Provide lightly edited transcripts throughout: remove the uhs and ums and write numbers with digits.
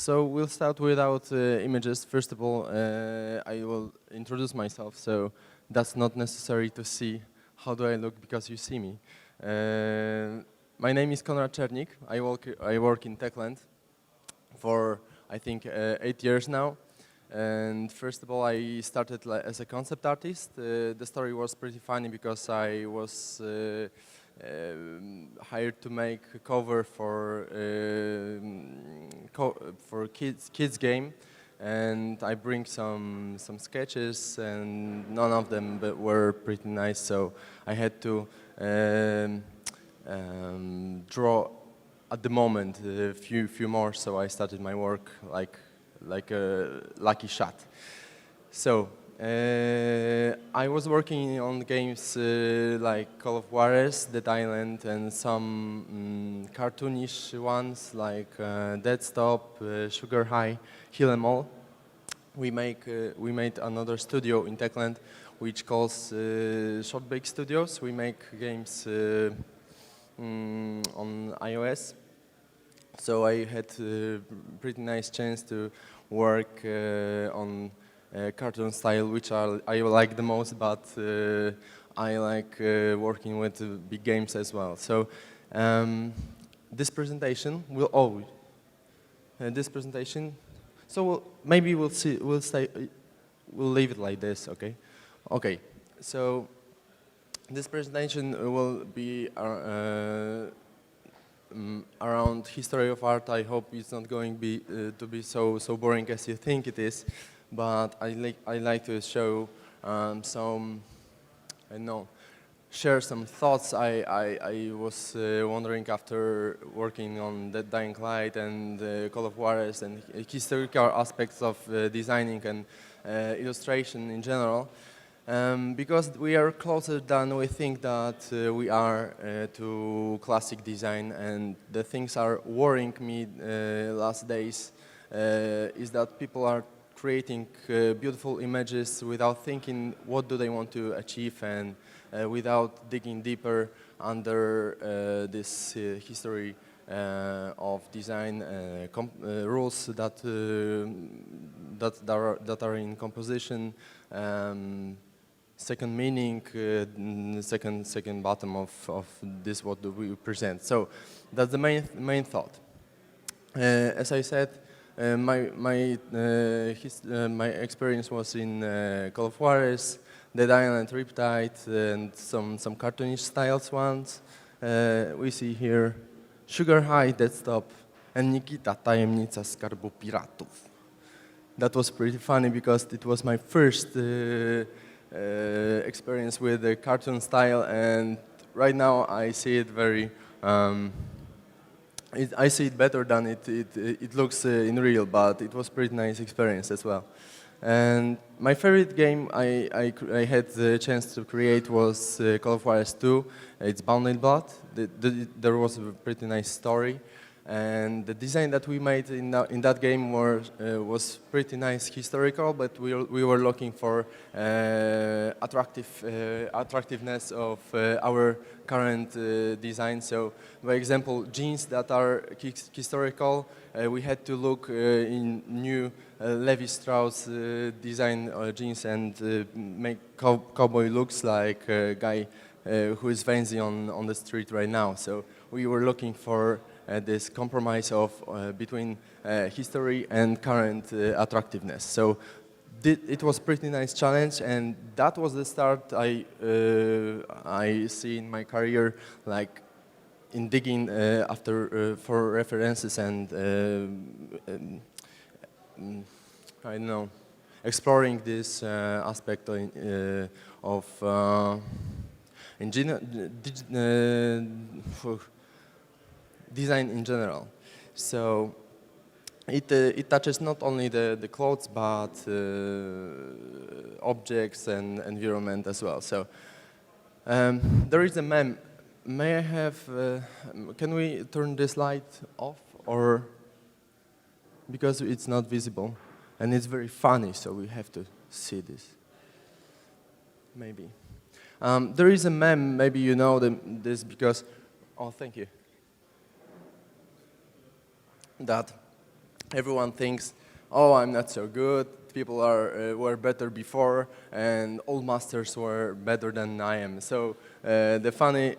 So we'll start without images. First of all, I will introduce myself, so that's not necessary to see how do I look because you see me. My name is Konrad Czernik. I work in Techland for, I think, 8 years now. And first of all, I started as a concept artist. The story was pretty funny because I was hired to make a cover for kids game, and I bring some sketches, and none of them were pretty nice. So I had to draw at the moment a few more. So I started my work like a lucky shot. So I was working on games like Call of Juarez, Dead Island, and some cartoonish ones like Dead Stop, Sugar High, Kill 'Em All. We made another studio in Techland, which calls Shot Bake Studios. We make games on iOS. So I had a pretty nice chance to work on cartoon style, which I like the most, but I like working with big games as well. So this presentation will So maybe we'll leave it like this, okay? Okay. So this presentation will be around history of art. I hope it's not going to be so boring as you think it is, but I like to show share some thoughts I was wondering after working on the Dying Light and Call of Juarez and historical aspects of designing and illustration in general. Because we are closer than we think that we are to classic design, and the things are worrying me last days is that people are creating beautiful images without thinking what do they want to achieve, and without digging deeper under this history of design rules that are in composition. Second meaning, second bottom of this what do we present. So that's the main thought. As I said, my experience was in Call of Juarez, Dead Island, Riptide, and some cartoonish styles ones. We see here Sugar High, Dead Stop, and Nikita, Tajemnica Skarbu Piratów. That was pretty funny because it was my first experience with the cartoon style, and right now I see it very. I see it better than it looks in real, but it was pretty nice experience as well. And my favorite game I had the chance to create was Call of Juarez 2. It's Bound in Blood. There was a pretty nice story. And the design that we made in that game was pretty nice historical, but we were looking for attractiveness of our current design. So, for example, jeans that are historical, we had to look in new Levi-Strauss design jeans and make cowboy looks like a guy who is fancy on the street right now. So we were looking for this compromise of between history and current attractiveness. So it was pretty nice challenge, and that was the start I see in my career, like in digging after for references and I don't know, exploring this aspect of design in general. So it touches not only the clothes, but objects and environment as well. So there is a meme. May I have? Can we turn this light off, or because it's not visible, and it's very funny, so we have to see this. Maybe there is a meme. Maybe you know this because. Oh, thank you. That everyone thinks, oh, I'm not so good, people were better before, and all masters were better than I am. So the funny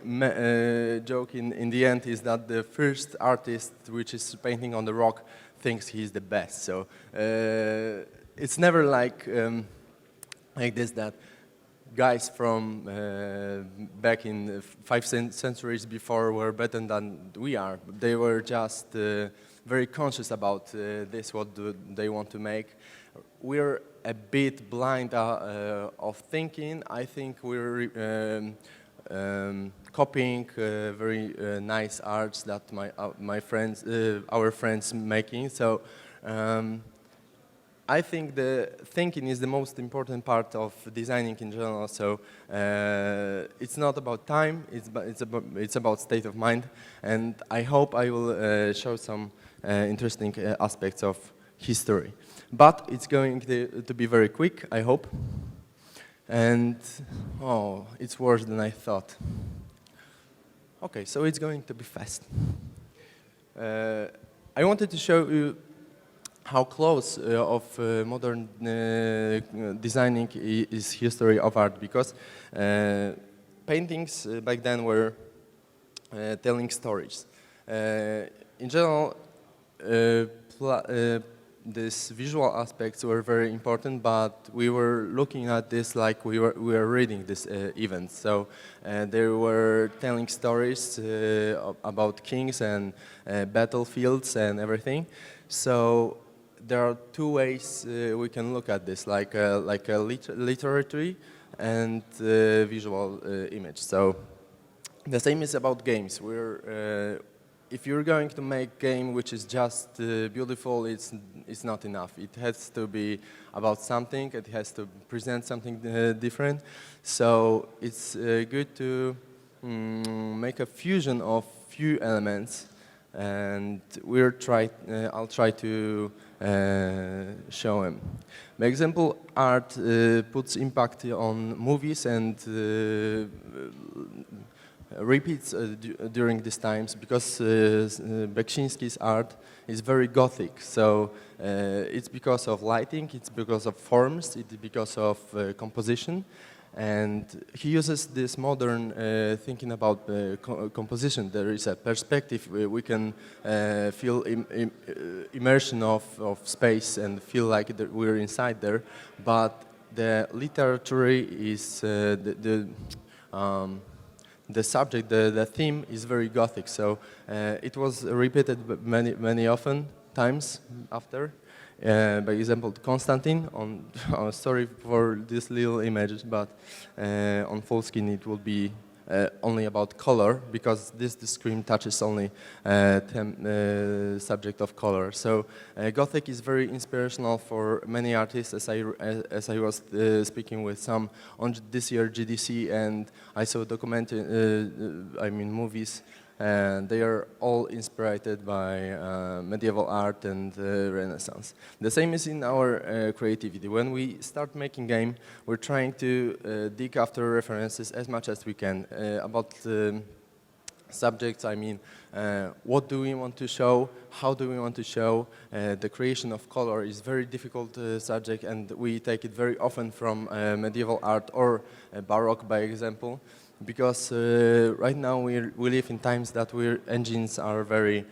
joke in the end is that the first artist which is painting on the rock thinks he's the best. So it's never like this, that guys from back in 5 centuries before were better than we are. They were just very conscious about this, what do they want to make. We're a bit blind of thinking. I think we're copying very nice arts that my friends, our friends making. So I think the thinking is the most important part of designing in general. So it's not about time; it's about state of mind. And I hope I will show some interesting aspects of history. But it's going to be very quick, I hope. And oh, it's worse than I thought. Okay, so it's going to be fast. I wanted to show you how close of modern designing is history of art, because paintings back then were telling stories. In general, these visual aspects were very important, but we were looking at this like we were reading this event. So they were telling stories about kings and battlefields and everything. So there are two ways we can look at this, like a literary and visual image. So the same is about games. If you're going to make a game which is just beautiful, it's not enough. It has to be about something. It has to present something different. So it's good to make a fusion of few elements, and I'll try to show them. For example, art puts impact on movies and repeats during these times, because Beksiński's art is very Gothic. So it's because of lighting, it's because of forms, it's because of composition. And he uses this modern thinking about composition. There is a perspective where we can feel immersion of space and feel like we're inside there. But the literature is the subject, the theme is very Gothic. So it was repeated many often times after. By example, Constantine, sorry for this little image, but on full screen it will be only about color, because this screen touches only subject of color. So Gothic is very inspirational for many artists, as I was speaking with some on this year GDC, and I saw movies. And they are all inspired by medieval art and Renaissance. The same is in our creativity. When we start making game, we're trying to dig after references as much as we can about subjects. What do we want to show? How do we want to show? The creation of color is very difficult subject, and we take it very often from medieval art or Baroque, by example. Because right now we live in times that engines are very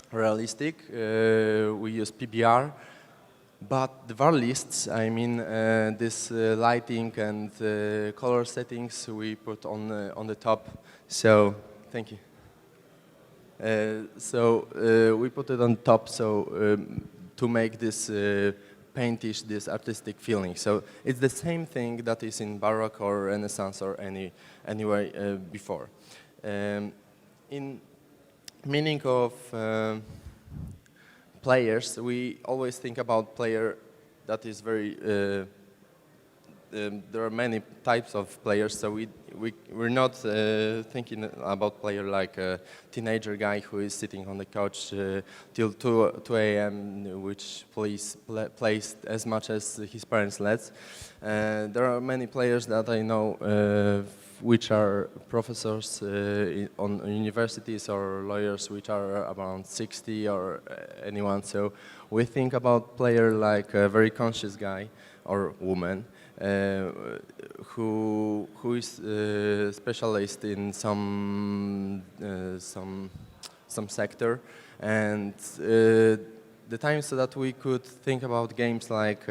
realistic. We use PBR, but the varlists, this lighting and color settings we put on the top. So thank you. We put it on top to make this paintish, this artistic feeling. So it's the same thing that is in Baroque or Renaissance or anywhere before. In meaning of players, we always think about player that is very. There are many types of players, so we're not thinking about player like a teenager guy who is sitting on the couch till 2 a.m., which plays as much as his parents lets. There are many players that I know which are professors on universities or lawyers which are around 60 or anyone. So we think about player like a very conscious guy or woman who is specialist in some sector, and the times that we could think about games like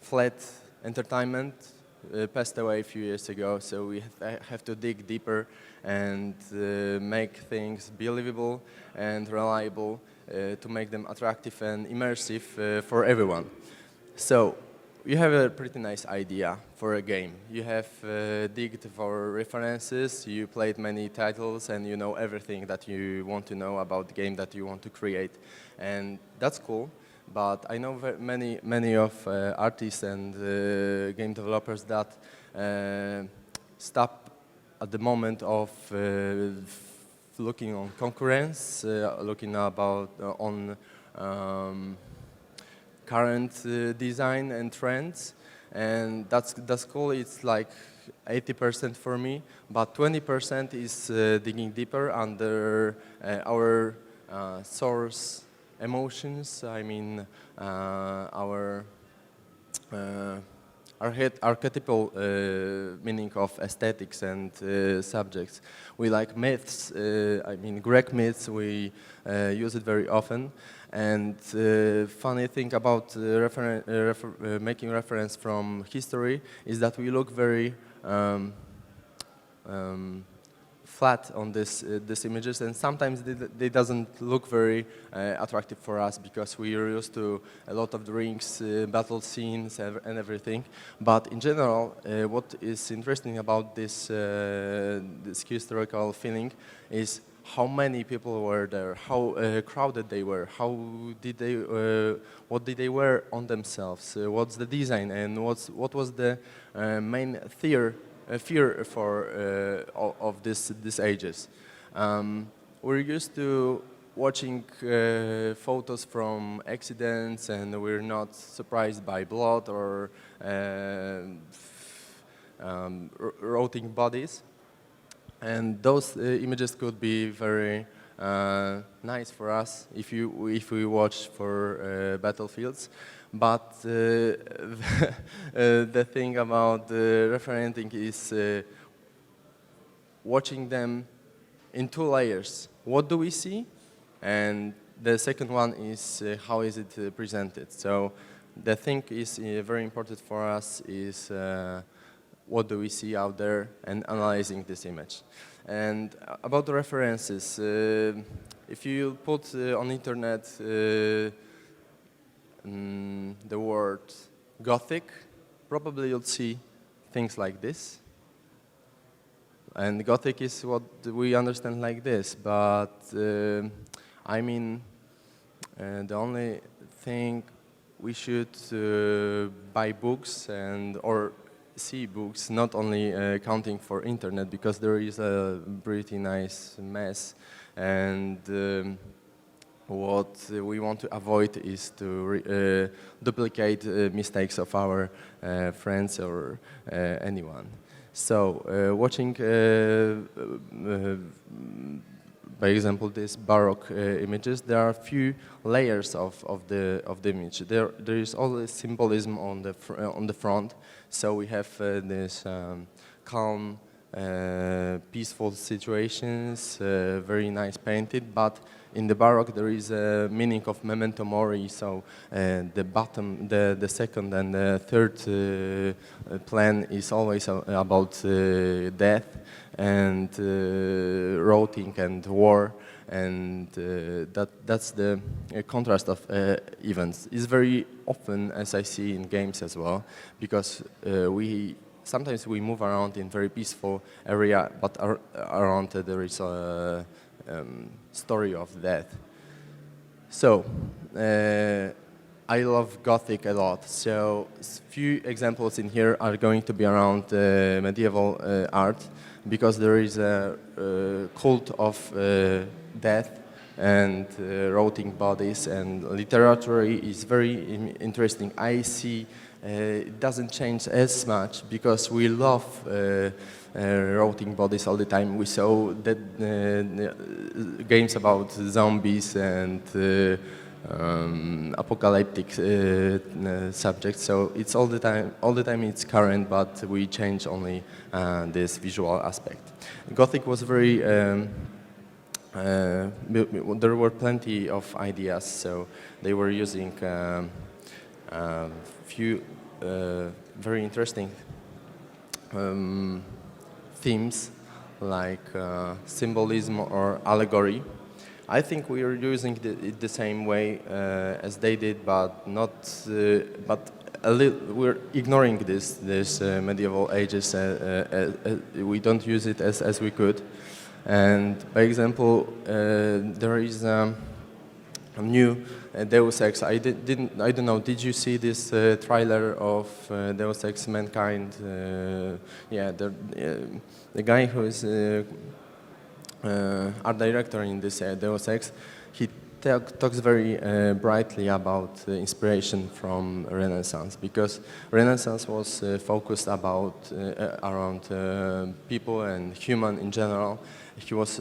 flat entertainment passed away a few years ago, so we have to dig deeper and make things believable and reliable to make them attractive and immersive for everyone. So you have a pretty nice idea for a game. You have digged for references, you played many titles, and you know everything that you want to know about the game that you want to create. And that's cool, but I know many of artists and game developers that stop at the moment of looking on concurrence, looking about on current design and trends, and that's cool. It's like 80% for me, but 20% is digging deeper under our source emotions. I mean, our archetypal meaning of aesthetics and subjects. We like myths, I mean Greek myths, we use it very often. And funny thing about making reference from history is that we look very flat on these images, and sometimes they doesn't look very attractive for us because we are used to a lot of drinks, battle scenes, and everything. But in general, what is interesting about this historical feeling is how many people were there, how crowded they were, what did they wear on themselves, what's the design, and what was the main fear of these ages. We're used to watching photos from accidents, and we're not surprised by blood or rotting bodies. And those images could be very nice for us if we watch for battlefields. But the thing about referencing is watching them in two layers. What do we see? And the second one is how is it presented. So the thing is very important for us is what do we see out there and analyzing this image. And about the references, if you put on internet the word Gothic, probably you'll see things like this. And Gothic is what we understand like this, but I mean, the only thing we should buy books or see books, not only counting for internet, because there is a pretty nice mess, and what we want to avoid is to duplicate mistakes of our friends or anyone. So watching, by example, these Baroque images, there are a few layers of the image. There is always symbolism on the front. So we have this calm, peaceful situations, very nice painted, but in the Baroque there is a meaning of memento mori, so the bottom, the second and the third plan is always about death and rotting and war, and that's the contrast of events. It's very often, as I see in games as well, because sometimes we move around in very peaceful area, but around there is a story of death. So I love Gothic a lot. So few examples in here are going to be around medieval art, because there is a cult of death and rotting bodies, and literature is very interesting. I see it doesn't change as much because we love rotating bodies all the time. We saw that games about zombies and apocalyptic subjects. So it's all the time it's current, but we change only this visual aspect. Gothic was very. There were plenty of ideas, so they were using few very interesting themes like symbolism or allegory. I think we are using it the same way as they did, but not. But we're ignoring this medieval ages. We don't use it as we could. And by example, there is a new Deus Ex. I don't know. Did you see this trailer of Deus Ex Mankind? Yeah, the guy who is art director in this Deus Ex. He talks very brightly about inspiration from Renaissance, because Renaissance was focused around people and human in general. He was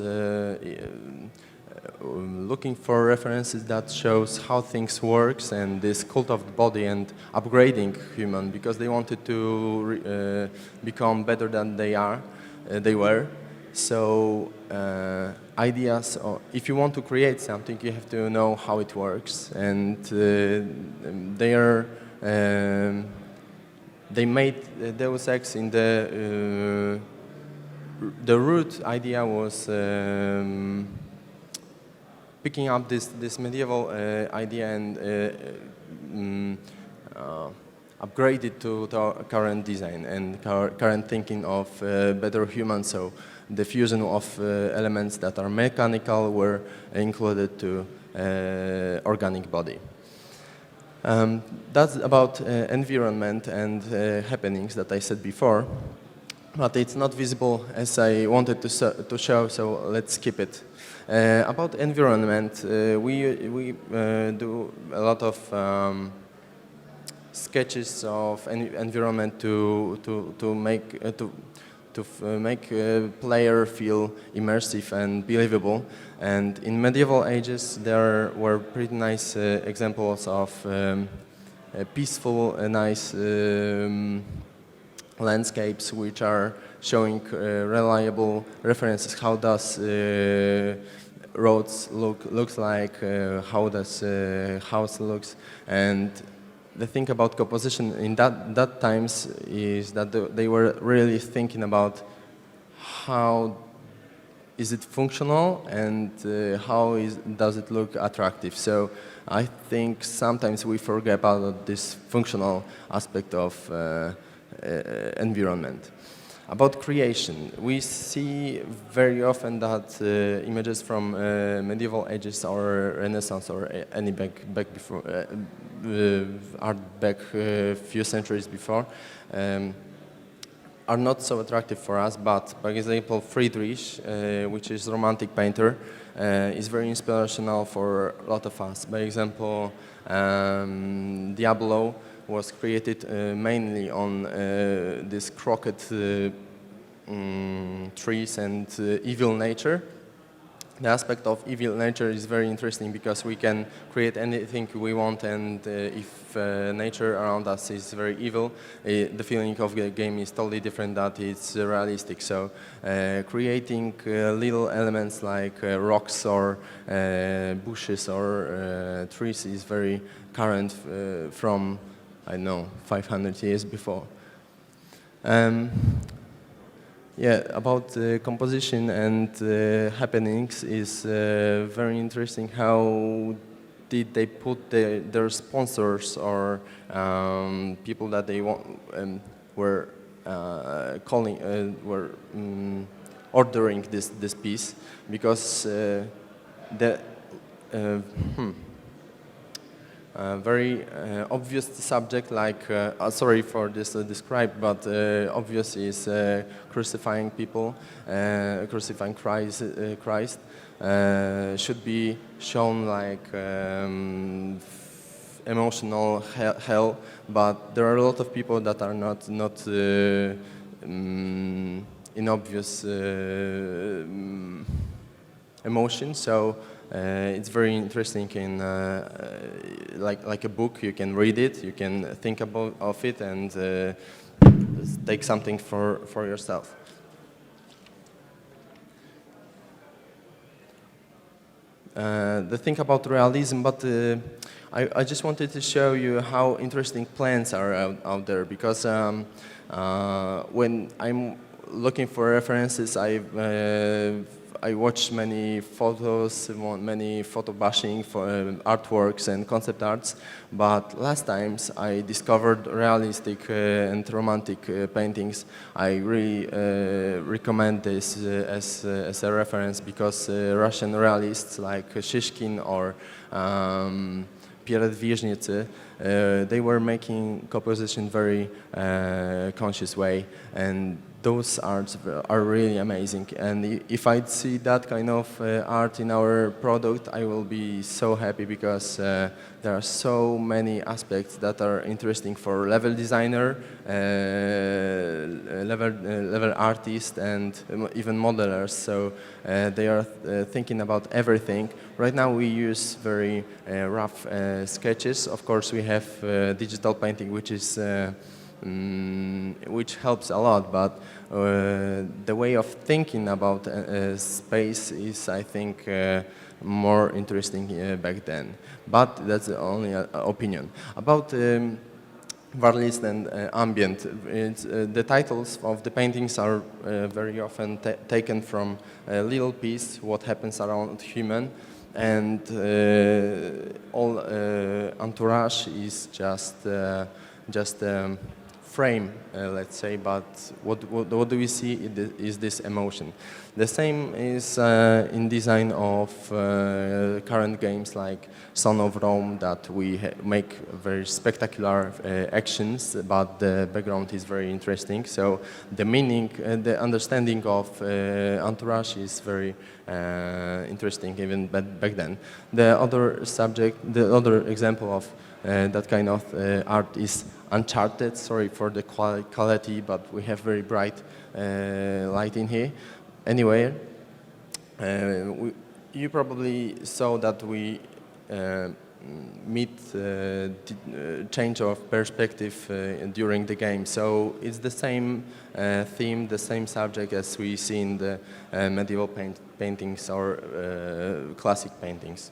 looking for references that shows how things works and this cult of the body and upgrading human, because they wanted to become better than they were. So ideas, or if you want to create something, you have to know how it works, and they made Deus Ex in the root idea was picking up this medieval idea and upgrade it to the current design and current thinking of better humans. So the fusion of elements that are mechanical were included to organic body. That's about environment and happenings that I said before, but it's not visible as I wanted to show, so let's skip it. About environment, we do a lot of sketches of environment to make a player feel immersive and believable. And in medieval ages, there were pretty nice examples of peaceful, nice landscapes which are showing reliable references. How does roads looks like? How does house looks? And the thing about composition in that times is that they were really thinking about how is it functional and does it look attractive. So I think sometimes we forget about this functional aspect of environment. About creation, we see very often that images from medieval ages or Renaissance or any back before art back a few centuries before are not so attractive for us. But, for example, Friedrich, which is romantic painter, is very inspirational for a lot of us. By example, Diablo was created mainly on this crooked trees and evil nature. The aspect of evil nature is very interesting because we can create anything we want, and if nature around us is very evil, the feeling of the game is totally different, that it's realistic. So creating little elements like rocks or bushes or trees is very current from, I don't know, 500 years before. Yeah, about composition and happenings is very interesting. How did they put their sponsors or people that they were ordering this piece? Because very obvious subject, like sorry for this describe, but obvious is crucifying people, crucifying Christ should be shown like emotional hell, but there are a lot of people that are not in obvious emotion. So it's very interesting in like a book. You can read it, you can think about of it, and take something for yourself. The thing about realism, but I just wanted to show you how interesting plans are out there, because when I'm looking for references, I watch many photos, many photo bashing for artworks and concept arts, but last times I discovered realistic and romantic paintings. I really recommend this as a reference, because Russian realists like Shishkin or Pierre Wierznicy, they were making composition very conscious way, and those arts are really amazing. And if I see that kind of art in our product, I will be so happy, because there are so many aspects that are interesting for level designer, level artist, and even modelers. So they are thinking about everything. Right now we use very rough sketches. Of course, we have digital painting, which is which helps a lot, but the way of thinking about space is, I think, more interesting back then. But that's only an opinion. About Varlist and ambient, the titles of the paintings are very often taken from a little piece, what happens around human, and all entourage is just frame, let's say, but what do we see is this emotion. The same is in design of current games like Son of Rome, that we make very spectacular actions, but the background is very interesting. So the meaning, the understanding of entourage is very interesting even back then. The other subject, the other example of that kind of art is Uncharted. Sorry for the quality, but we have very bright light in here. Anyway, you probably saw that we meet change of perspective during the game. So it's the same theme, the same subject as we see in the medieval paintings or classic paintings.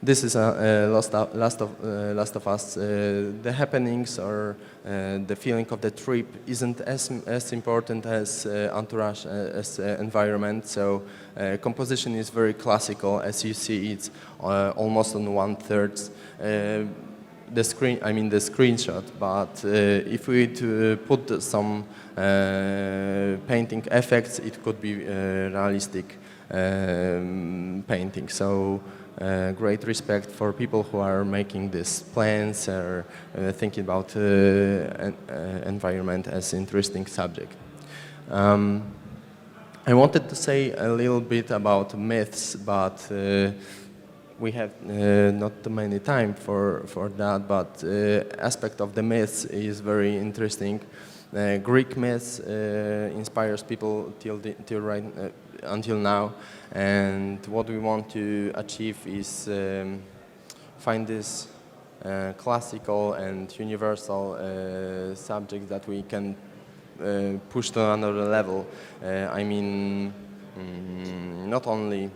This is Last of Us. The happenings or the feeling of the trip isn't as important as entourage, as environment. So composition is very classical, as you see. It's almost on 1/3 the screen. I mean the screenshot. But if we put some painting effects, it could be realistic painting. So. Great respect for people who are making these plans or thinking about environment as interesting subject. I wanted to say a little bit about myths, but we have not too many time for that. But aspect of the myths is very interesting. Greek myths inspires people until now, and what we want to achieve is find this classical and universal subject that we can push to another level. I mean, not only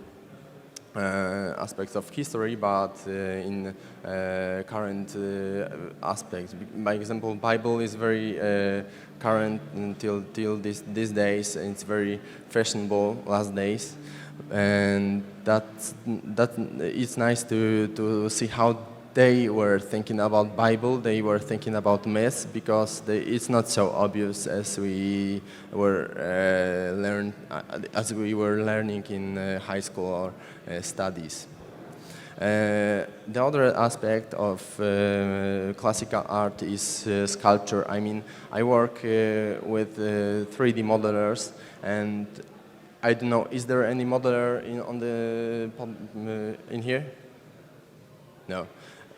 aspects of history, but in current aspects. By example, Bible is very current until these days. It's very fashionable last days, and that it's nice to see how they were thinking about Bible. They were thinking about myths, because it's not so obvious as we were learning in high school or studies. The other aspect of classical art is sculpture. I mean, I work with 3D modelers, and I don't know. Is there any modeler in here? No.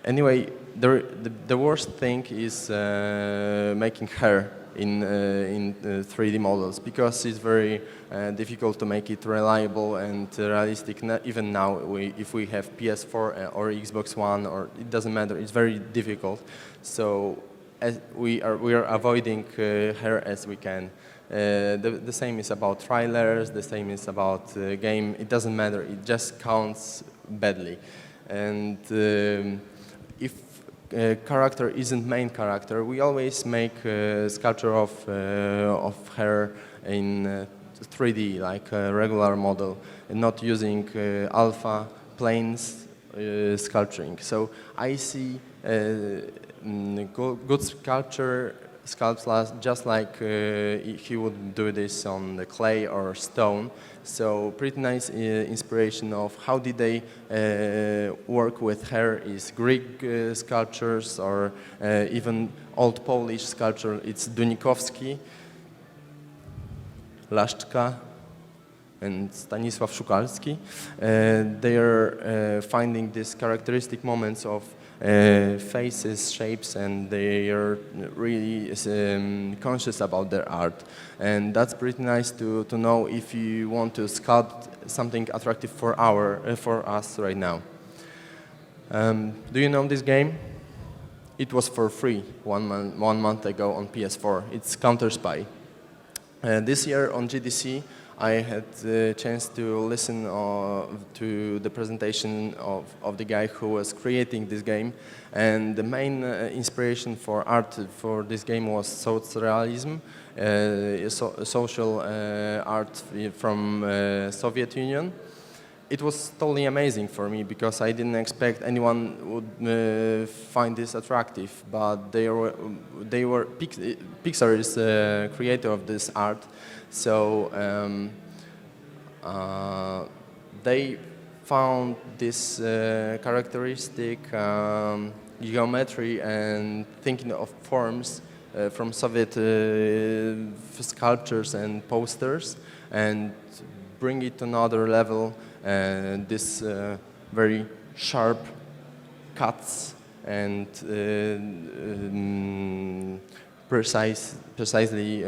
Anyway, the worst thing is making hair in 3D models, because it's very difficult to make it reliable and realistic. Even now, if we have PS4 or Xbox One, or it doesn't matter, it's very difficult. So as we are avoiding hair as we can. The same is about trailers. The same is about game. It doesn't matter. It just counts badly. And if character isn't main character, we always make a sculpture of her in 3D, like a regular model, and not using alpha planes sculpturing. So I see good sculpts just like he would do this on the clay or stone. So pretty nice inspiration of how did they work with hair is Greek sculptures, or even old Polish sculpture. It's Dunikowski, Laszczka, and Stanisław Szukalski. They are finding these characteristic moments of faces, shapes, and they are really conscious about their art. And that's pretty nice to know if you want to sculpt something attractive for us right now. Do you know this game? It was for free one month ago on PS4. It's Counter-Spy. This year on GDC, I had the chance to listen to the presentation of the guy who was creating this game, and the main inspiration for art for this game was Realism, social art from Soviet Union. It was totally amazing for me, because I didn't expect anyone would find this attractive, but Pixar is the creator of this art. So they found this characteristic geometry and thinking of forms from Soviet sculptures and posters, and bring it to another level. This very sharp cuts and precisely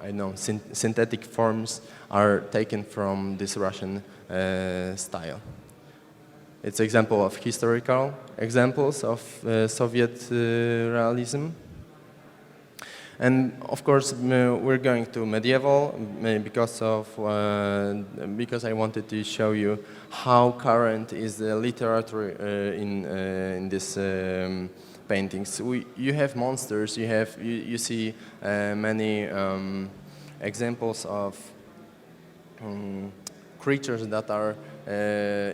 I know synthetic forms are taken from this Russian style. It's an example of historical examples of Soviet realism. And of course, we're going to medieval because I wanted to show you how current is the literature in this paintings. You have monsters. You see many examples of creatures that are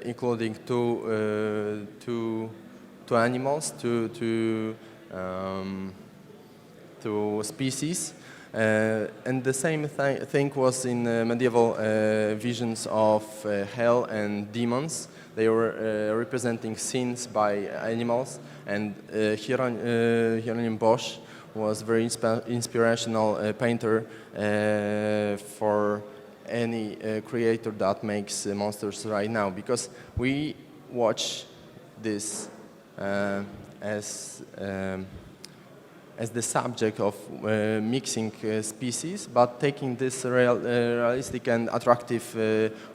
including two animals, two species, and the same thing was in medieval visions of hell and demons. They were representing sins by animals, and Hieronym Bosch was very inspirational painter for any creator that makes monsters right now, because we watch this as the subject of mixing species, but taking this realistic and attractive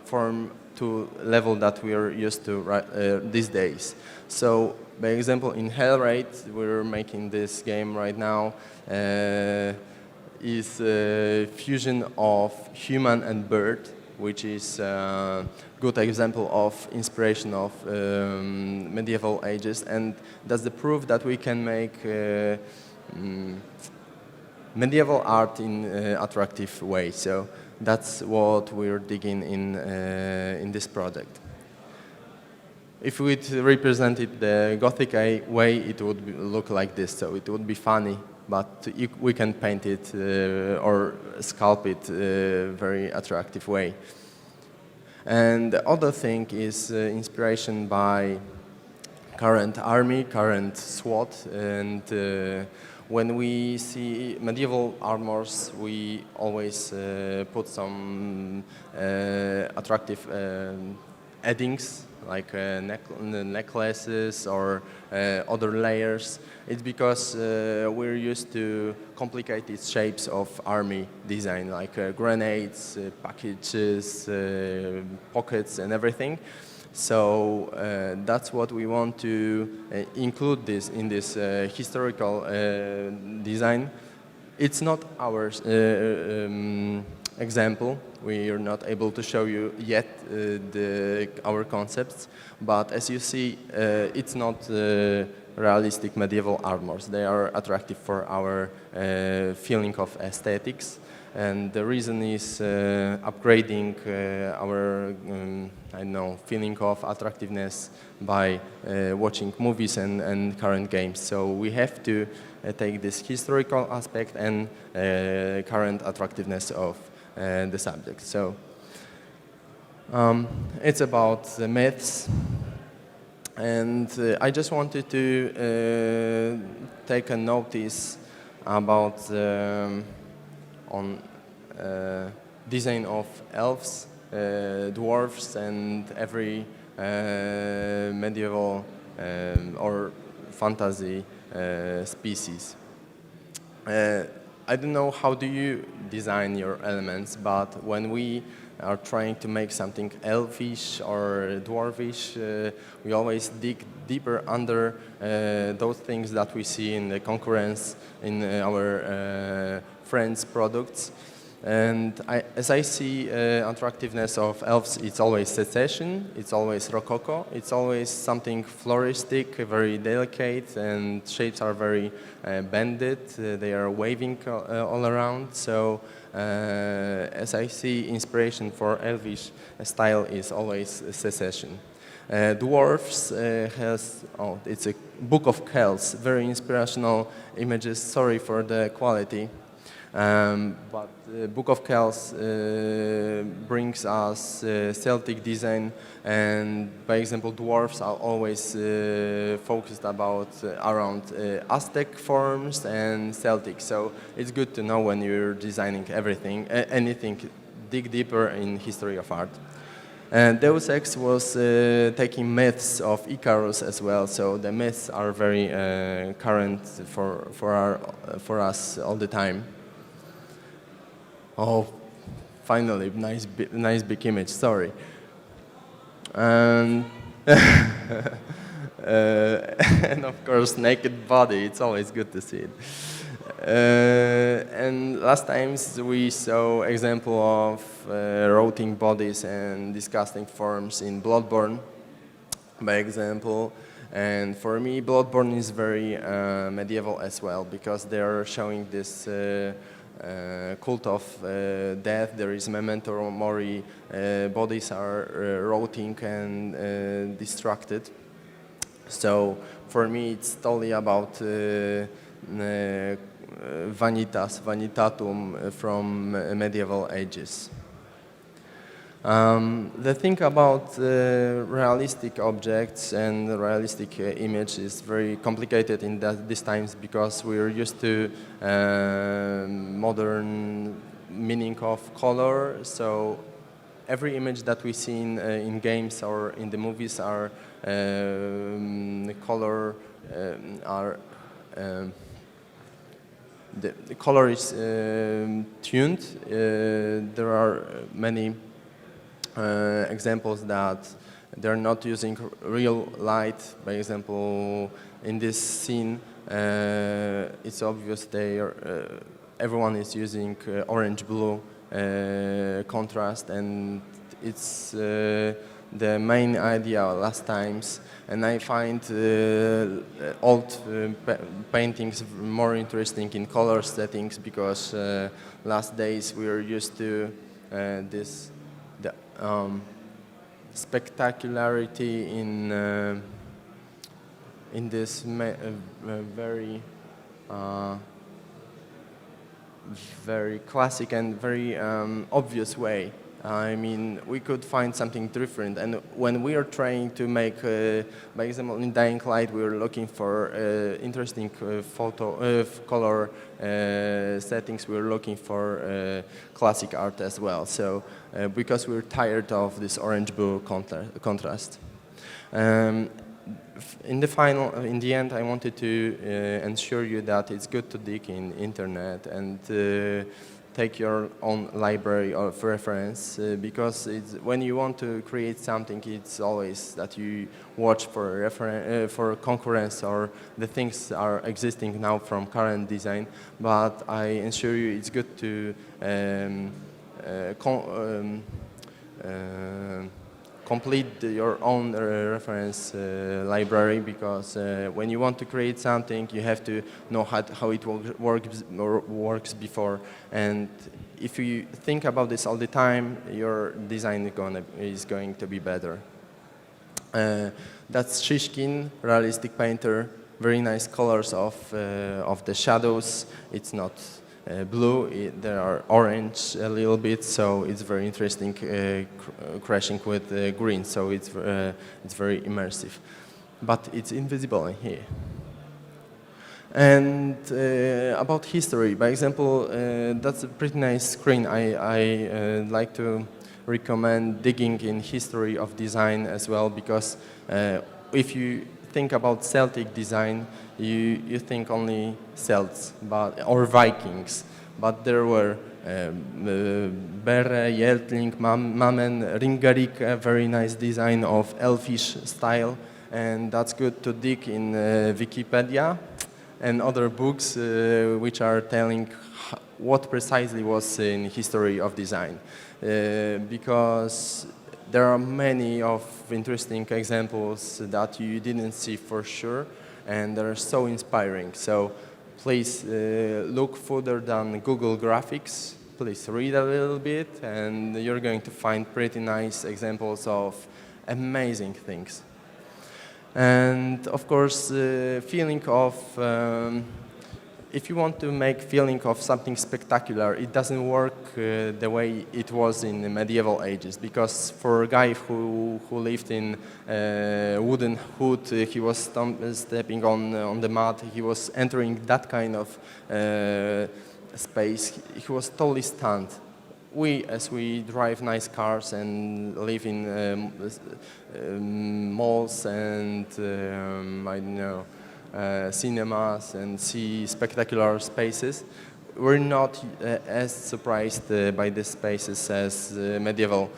form to level that we are used to these days. So, by example, in Hellraid, we're making this game right now, is a fusion of human and bird, which is a good example of inspiration of medieval ages, and that's the proof that we can make medieval art in attractive way. So that's what we're digging in this project. If we'd represent it the Gothic way, it would look like this. So it would be funny, but we can paint it or sculpt it very attractive way. And the other thing is inspiration by current army, current SWAT, and When we see medieval armors, we always put some attractive addings like necklaces or other layers. It's because we're used to complicated shapes of army design, like grenades, packages, pockets, and everything. So that's what we want to include this in this historical design. It's not our example. We are not able to show you yet our concepts, but as you see, it's not realistic medieval armors. They are attractive for our feeling of aesthetics. And the reason is upgrading our, I don't know, feeling of attractiveness by watching movies and current games. So we have to take this historical aspect and current attractiveness of the subject. So it's about the myths. And I just wanted to take a notice about on design of elves, dwarves, and every medieval or fantasy species. I don't know how do you design your elements, but when we are trying to make something elfish or dwarvish, we always dig deeper under those things that we see in the concurrence in our friends' products. And as I see attractiveness of elves, it's always secession, it's always rococo, it's always something floristic, very delicate, and shapes are very bended, they are waving all around. So as I see inspiration for elvish style is always secession. Dwarfs it's a book of Kells, very inspirational images, sorry for the quality. But the Book of Kells brings us Celtic design, and by example, dwarfs are always focused around Aztec forms and Celtic. So it's good to know when you're designing anything, dig deeper in history of art. And Deus Ex was taking myths of Icarus as well, so the myths are very current for us all the time. Oh, finally, nice big image, sorry. And, and of course, naked body, it's always good to see it. And last times we saw example of rotting bodies and disgusting forms in Bloodborne, by example. And for me, Bloodborne is very medieval as well, because they are showing this cult of death. There is memento mori, bodies are rotting and distracted. So for me it's totally about vanitatum from medieval ages. The thing about realistic objects and realistic image is very complicated in these times, because we're used to modern meaning of color. So every image that we see in games or in the movies are color the color is tuned. There are many examples that they're not using real light. By example, in this scene, it's obvious everyone is using orange-blue contrast, and it's the main idea last times. And I find old paintings more interesting in color settings, because last days we were used to the spectacularity in this very very classic and very obvious way. I mean, we could find something different. And when we are trying to make, by example, in Dying Light, we were looking for interesting color settings. We were looking for classic art as well. So because we're tired of this orange-blue contrast. In the end, I wanted to ensure you that it's good to dig in internet and take your own library of reference because when you want to create something, it's always that you watch for for concurrence or the things are existing now from current design. But I assure you, it's good to complete your own reference library because when you want to create something, you have to know how it works before. And if you think about this all the time, your design is going to be better. That's Shishkin, realistic painter. Very nice colors of the shadows. It's not blue, there are orange a little bit, so it's very interesting crashing with green, so it's very immersive. But it's invisible in here. And about history, by example, that's a pretty nice screen. I like to recommend digging in history of design as well, because if you think about Celtic design, you think only Celts or Vikings, but there were Bere, Jeltling, Mamen, Ringarik, a very nice design of elfish style, and that's good to dig in Wikipedia and other books which are telling what precisely was in history of design, because there are many of interesting examples that you didn't see for sure, and they're so inspiring. So please look further than Google Graphics. Please read a little bit, and you're going to find pretty nice examples of amazing things. And of course, feeling of if you want to make feeling of something spectacular, it doesn't work the way it was in the medieval ages. Because for a guy who lived in wooden hut, he was stepping on the mud, he was entering that kind of space, he was totally stunned. As we drive nice cars and live in malls and I don't know, cinemas and see spectacular spaces, we're not as surprised by these spaces as medieval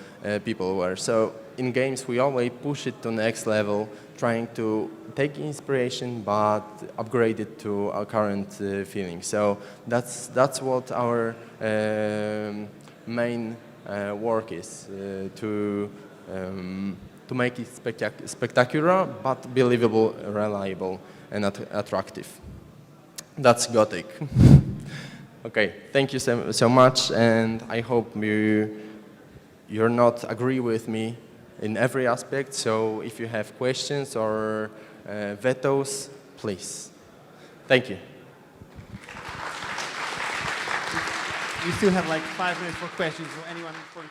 people were. So in games we always push it to the next level, trying to take inspiration but upgrade it to our current feeling. So that's what our main work is, to make it spectacular but believable, reliable, and attractive. That's Gothic. Okay, thank you so much, and I hope you're not agree with me in every aspect. So if you have questions or vetoes, please. Thank you. We still have like 5 minutes for questions. So anyone for